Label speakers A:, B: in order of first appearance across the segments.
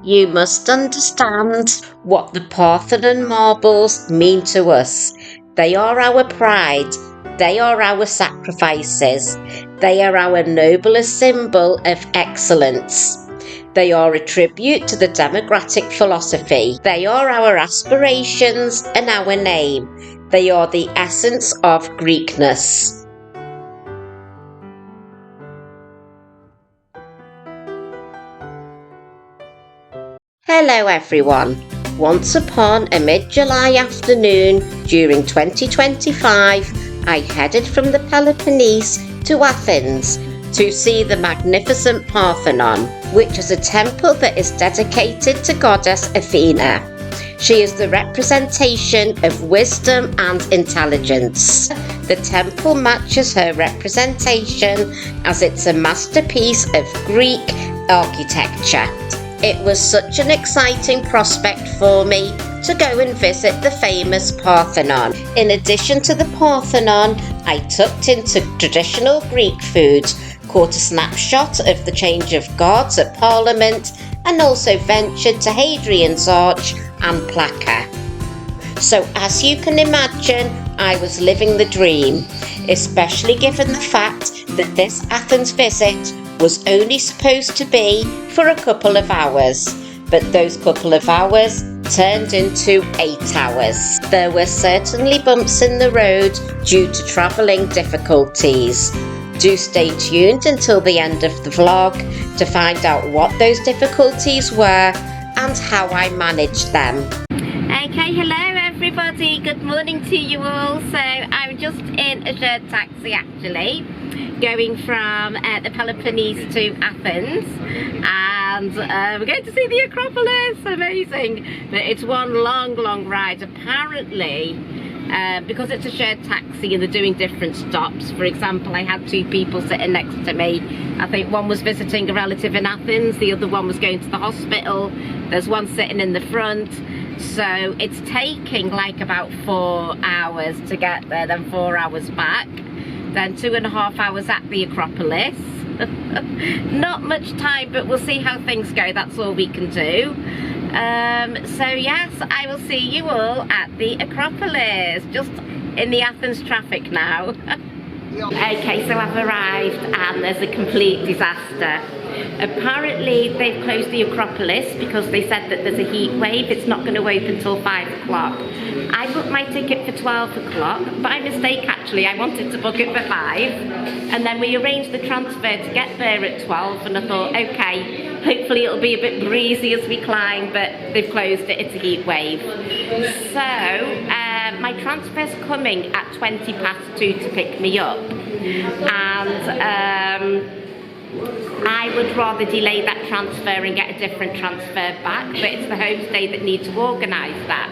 A: You must understand what the Parthenon marbles mean to us. They are our pride. They are our sacrifices. They are our noblest symbol of excellence. They are a tribute to the democratic philosophy. They are our aspirations and our name. They are the essence of Greekness. Hello everyone. Once upon a mid-July afternoon during 2025, I headed from the Peloponnese to Athens to see the magnificent Parthenon, which is a temple that is dedicated to goddess Athena. She is the representation of wisdom and intelligence. The temple matches her representation as it's a masterpiece of Greek architecture. It was such an exciting prospect for me to go and visit the famous Parthenon. In addition to the Parthenon, I tucked into traditional Greek food, caught a snapshot of the change of guards at Parliament, and also ventured to Hadrian's Arch and Plaka. So as you can imagine, I was living the dream, especially given the fact that this Athens visit was only supposed to be for a couple of hours, but those couple of hours turned into 8 hours. There were certainly bumps in the road due to travelling difficulties. Do stay tuned until the end of the vlog to find out what those difficulties were and how I managed them. Okay, hello everybody, good morning to you all. So I'm just in a shared taxi actually, going from the Peloponnese to Athens, and we're going to see the Acropolis. Amazing. But it's one long ride. Apparently, because it's a shared taxi and they're doing different stops. For example, I had 2 people sitting next to me. I think one was visiting a relative in Athens, the other one was going to the hospital. There's one sitting in the front. So it's taking like about 4 hours to get there, then 4 hours back, then 2.5 hours at the Acropolis. Not much time, but we'll see how things go. That's all we can do. So yes, I will see you all at the Acropolis, just in the Athens traffic now. Okay, so I've arrived and there's a complete disaster. Apparently they've closed the Acropolis because they said that there's a heat wave. It's not going to open till 5 o'clock. I booked my ticket for 12 o'clock. By mistake actually, I wanted to book it for 5. And then we arranged the transfer to get there at 12, and I thought, okay, hopefully it'll be a bit breezy as we climb, but they've closed it, it's a heat wave. So my transfer's coming at 20 past 2 to pick me up. And I would rather delay that transfer and get a different transfer back, but it's the homestay that need to organise that,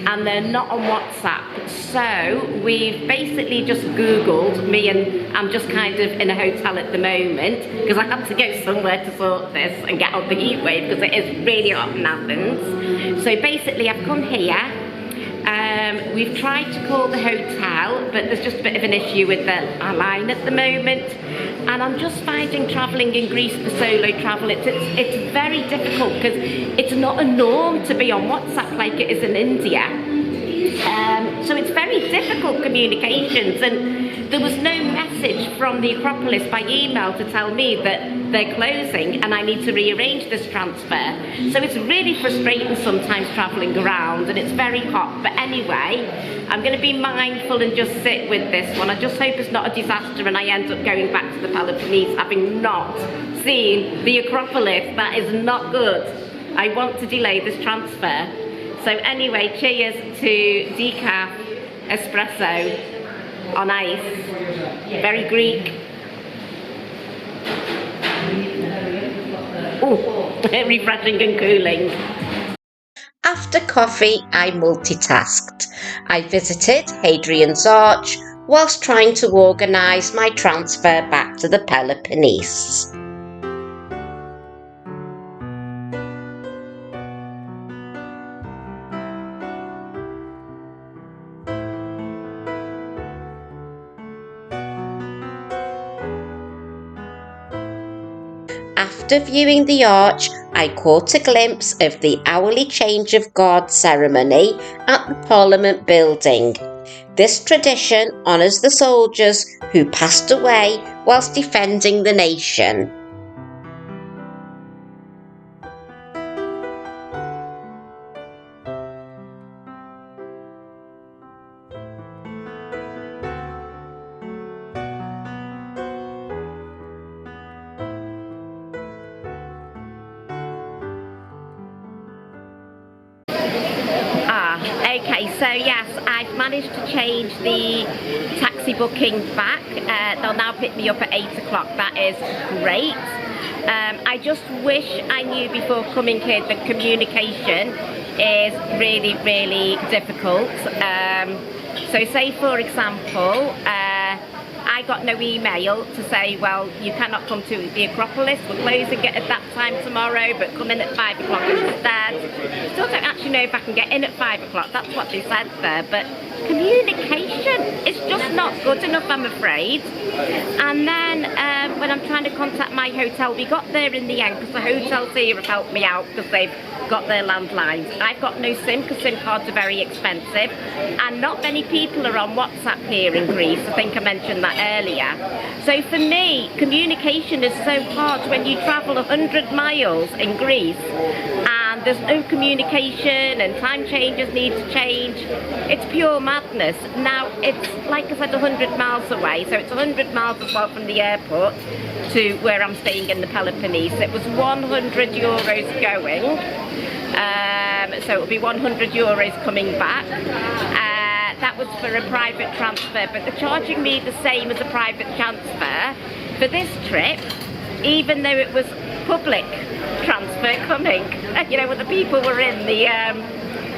A: and they're not on WhatsApp. So we've basically just Googled, me, and I'm just kind of in a hotel at the moment because I have to go somewhere to sort this and get out the heat wave because it is really hot in Athens. So basically I've come here. We've tried to call the hotel, but there's just a bit of an issue with the line at the moment, and I'm just finding travelling in Greece for solo travel, it's very difficult because it's not a norm to be on WhatsApp like it is in India. So it's very difficult communications, and there was no message from the Acropolis by email to tell me that they're closing and I need to rearrange this transfer. So it's really frustrating sometimes travelling around, and it's very hot. But anyway, I'm going to be mindful and just sit with this one. I just hope it's not a disaster and I end up going back to the Peloponnese having not seen the Acropolis. That is not good. I want to delay this transfer. So anyway, cheers to decaf espresso on ice. Very Greek. Ooh, refreshing and cooling. After coffee, I multitasked. I visited Hadrian's Arch whilst trying to organise my transfer back to the Peloponnese. After viewing the arch, I caught a glimpse of the hourly change of guard ceremony at the Parliament building. This tradition honours the soldiers who passed away whilst defending the nation.
B: Okay, so yes, I've managed to change the taxi booking back. They'll now pick me up at 8 o'clock. That is great. I just wish I knew before coming here that communication is really, really difficult. So say for example, I got no email to say, well, you cannot come to the Acropolis, we're closing it at that time tomorrow, but come in at 5 o'clock instead. Still don't actually know if I can get in at 5 o'clock, that's what they said there, but communication is just not good enough, I'm afraid. And then when I'm trying to contact my hotel, we got there in the end because the hotels here have helped me out because they've got their landlines. I've got no SIM because SIM cards are very expensive, and not many people are on WhatsApp here in Greece. I think I mentioned that earlier. So for me, communication is so hard when you travel 100 miles in Greece and there's no communication and time changes need to change. It's pure madness. Now it's, like I said, 100 miles away, so it's 100 miles as well from the airport to where I'm staying in the Peloponnese. It was 100 euros going, so it'll be 100 euros coming back. That was for a private transfer, but they're charging me the same as a private transfer for this trip, even though it was public transfer coming. You know, when the people were in the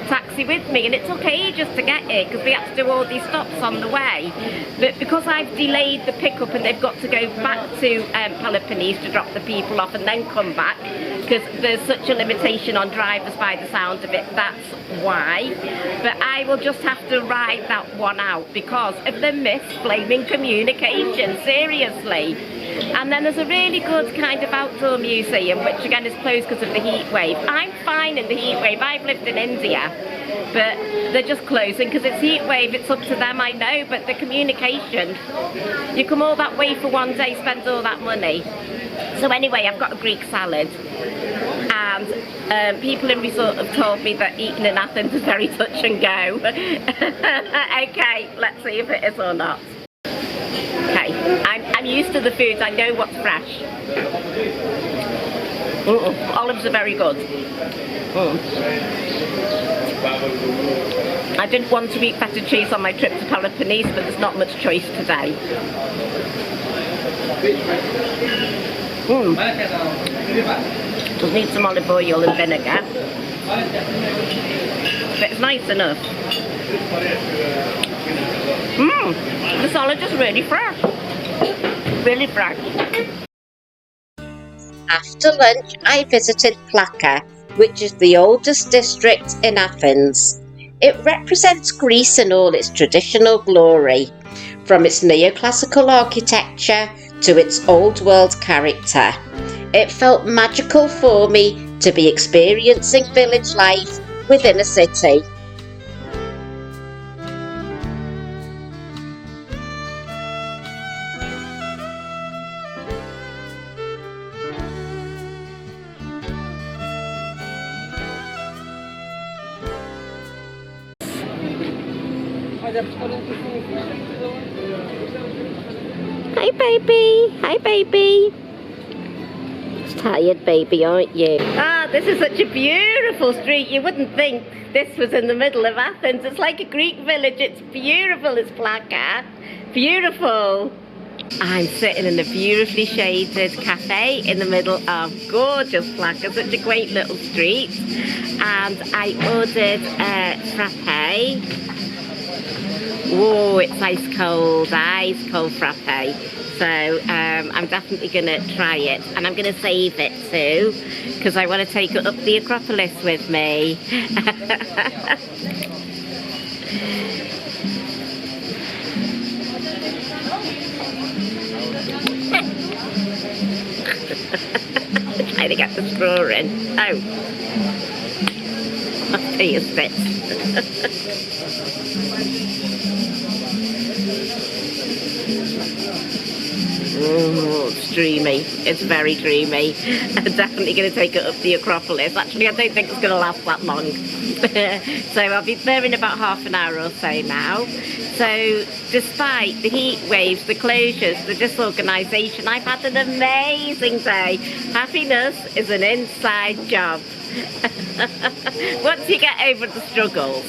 B: taxi with me, and it took ages to get here because we had to do all these stops on the way. But because I've delayed the pickup and they've got to go back to Peloponnese to drop the people off and then come back, because there's such a limitation on drivers by the sound of it, that's why. But I will just have to ride that one out because of the misblaming communication, seriously. And then there's a really good kind of outdoor museum, which again is closed because of the heat wave. I'm fine in the heat wave, I've lived in India, but they're just closing because it's heat wave. It's up to them, I know, but the communication, you come all that way for one day, spend all that money. So anyway, I've got a Greek salad, and people in resort have told me that eating in Athens is very touch and go. Okay, let's see if it is or not. Okay, I'm used to the food, I know what's fresh. Olives are very good. I didn't want to eat feta cheese on my trip to Peloponnese, but there's not much choice today. Just need some olive oil and vinegar. But it's nice enough. The salad is really fresh. Really fresh.
A: After lunch, I visited Plaka, which is the oldest district in Athens. It represents Greece in all its traditional glory, from its neoclassical architecture to its old world character. It felt magical for me to be experiencing village life within a city.
B: Hi baby, hi baby. Tired baby, aren't you? Ah, this is such a beautiful street. You wouldn't think this was in the middle of Athens. It's like a Greek village. It's beautiful, it's Plaka. Beautiful. I'm sitting in a beautifully shaded cafe in the middle of gorgeous Plaka, such a great little street. And I ordered a frappe. Whoa, it's ice cold frappe. So I'm definitely going to try it, and I'm going to save it too, because I want to take it up the Acropolis with me. to get the straw in. Oh. I'll tell you bits. Oh, it's dreamy. It's very dreamy. I'm definitely going to take it up the Acropolis. Actually, I don't think it's going to last that long. So I'll be there in about half an hour or so now. So despite the heat waves, the closures, the disorganisation, I've had an amazing day. Happiness is an inside job. Once you get over the struggles.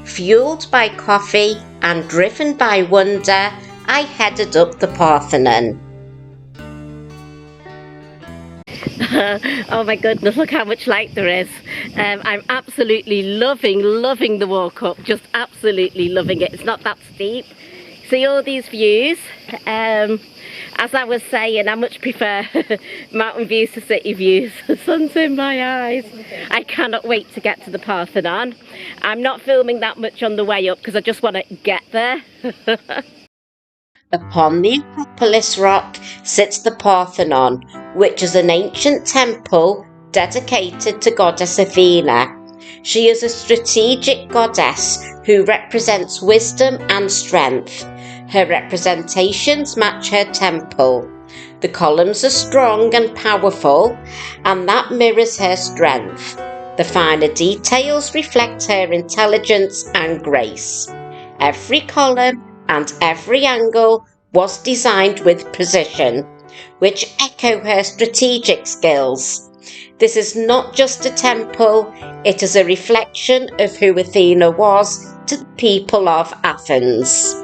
A: Fueled by coffee and driven by wonder, I headed up the Parthenon.
B: Oh my goodness, look how much light there is. I'm absolutely loving the walk up, just absolutely loving it. It's not that steep. See all these views. As I was saying, I much prefer mountain views to city views. The sun's in my eyes. I cannot wait to get to the Parthenon. I'm not filming that much on the way up because I just want to get there.
A: Upon the Acropolis rock sits the Parthenon, which is an ancient temple dedicated to goddess Athena. She is a strategic goddess who represents wisdom and strength. Her representations match her temple. The columns are strong and powerful, and that mirrors her strength. The finer details reflect her intelligence and grace. Every column and every angle was designed with precision, which echo her strategic skills. This is not just a temple, it is a reflection of who Athena was to the people of Athens.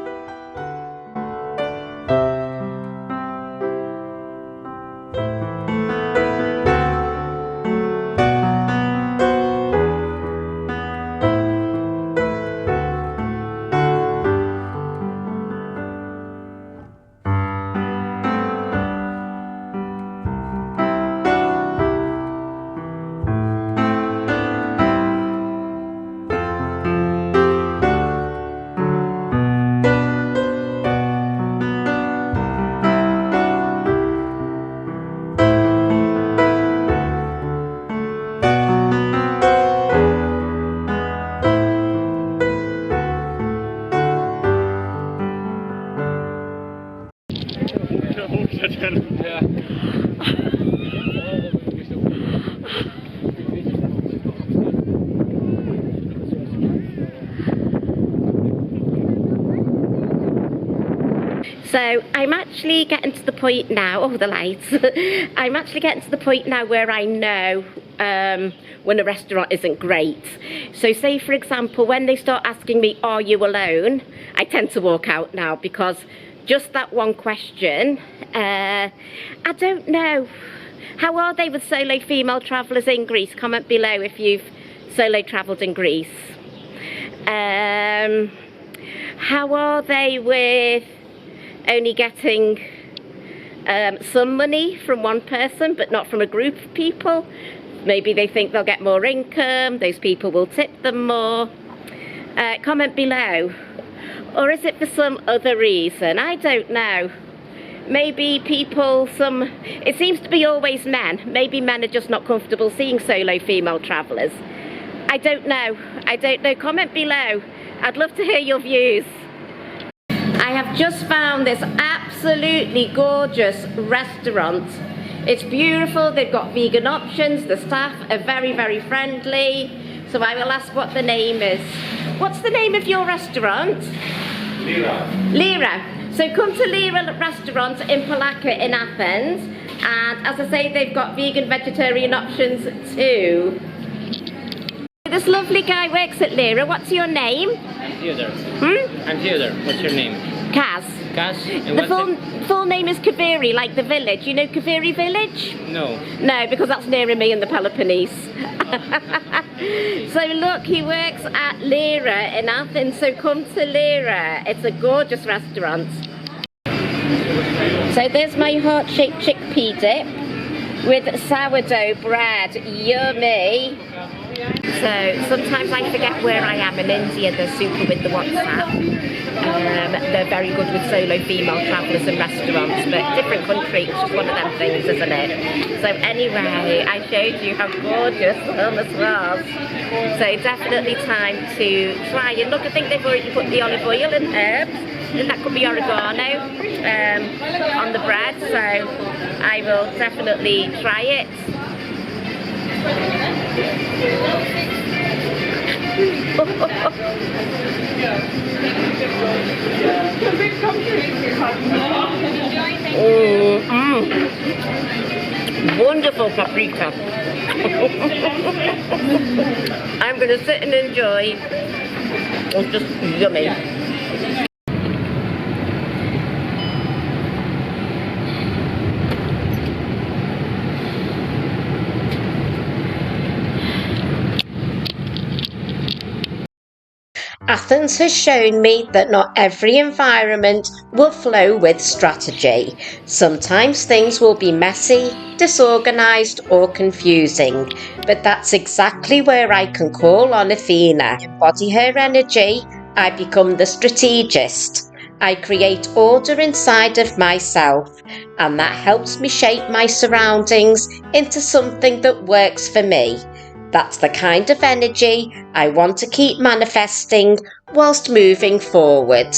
B: So I'm actually getting to the point now, oh the lights, I'm actually getting to the point now where I know when a restaurant isn't great. So say for example, when they start asking me, are you alone? I tend to walk out now because just that one question, I don't know. How are they with solo female travellers in Greece? Comment below if you've solo travelled in Greece. How are they with only getting some money from one person but not from a group of people? Maybe they think they'll get more income, those people will tip them more. Comment below. Or is it for some other reason? I don't know. Maybe people, it seems to be always men. Maybe men are just not comfortable seeing solo female travellers. I don't know. Comment below. I'd love to hear your views. I have just found this absolutely gorgeous restaurant. It's beautiful, they've got vegan options, the staff are very friendly. So I will ask what the name is. What's the name of your restaurant?
C: Lyra.
B: Lyra. So come to Lyra restaurant in Palaka in Athens. And as I say, they've got vegan, vegetarian options too. This lovely guy works at Lyra. What's your name?
C: I'm Theodore.
B: I'm
C: Theodore. What's your name?
B: Kaz.
C: Kaz? And
B: The full name is Kaviri, like the village. You know Kaviri village?
C: No.
B: No, because that's nearer me in the Peloponnese. So look, he works at Lyra in Athens, so come to Lyra. It's a gorgeous restaurant. So there's my heart-shaped chickpea dip with sourdough bread. Yummy. So sometimes I forget where I am in India. They're super with the WhatsApp. They're very good with solo female travellers and restaurants, but different country, it's just one of them things, isn't it? So anyway, I showed you how gorgeous the hummus was. So definitely time to try. And look, I think they've already put the olive oil and herbs, and that could be oregano on the bread. So I will definitely try it. Wonderful paprika. I'm going to sit and enjoy. It's just yummy.
A: Athens has shown me that not every environment will flow with strategy. Sometimes things will be messy, disorganised or confusing, but that's exactly where I can call on Athena. Embody her energy, I become the strategist. I create order inside of myself, and that helps me shape my surroundings into something that works for me. That's the kind of energy I want to keep manifesting whilst moving forward.